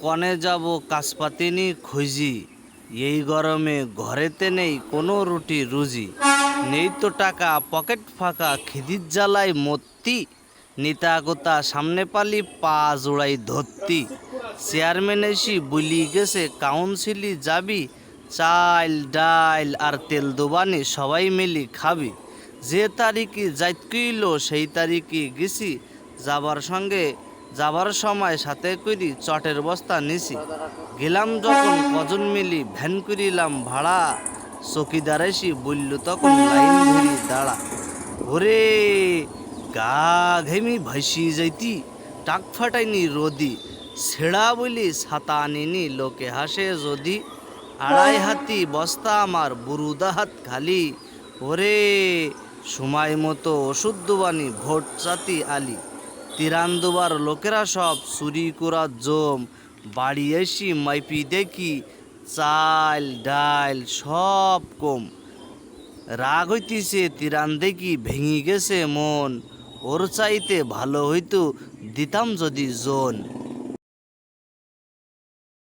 কনে যাব কাজপাতিনি খুঁজি, এই গরমে ঘরেতে নেই কোনো রুটি রুজি, নেই তো টাকা পকেট ফাঁকা খিদির জ্বালায় মত্তি, নেতা গোতা সামনে পালি পা জোড়াই ধরতি, চেয়ারম্যান এসি বুলি গেছে কাউন্সিলি যাবি, চাল ডাল আর তেল দোবানি সবাই মিলি খাবি, যে তারিখে যাইতকিল সেই তারিখে গেছি, যাবার সময় সাথে করি চটের বস্তা নিছি, গেলাম যখন কজন মিলি ভ্যান করিলাম ভাড়া, চকিদার এসি বলল তখন লাইন ধরি দাঁড়া, ওরে গা ঘেমি ভাসি যাইতি, টাক ফাটাইনি রদি, ছেঁড়া বলি ছাতা আনিনি লোকে হাসে যদি, আড়াই হাতি বস্তা আমার বুরুদা হাত খালি, ওরে সময় মতো ওষুধ দুবানি ভোট চাতি আলি, তিরান দুবার লোকেরা সব চুরি করা জম, বাড়ি এসি মাইপি দেখি চাল ডাল সব কম, রাগ হইতিছে তিরান দেখি ভেঙে গেছে মন, ওর চাইতে ভালো হইতো দিতাম যদি জোন।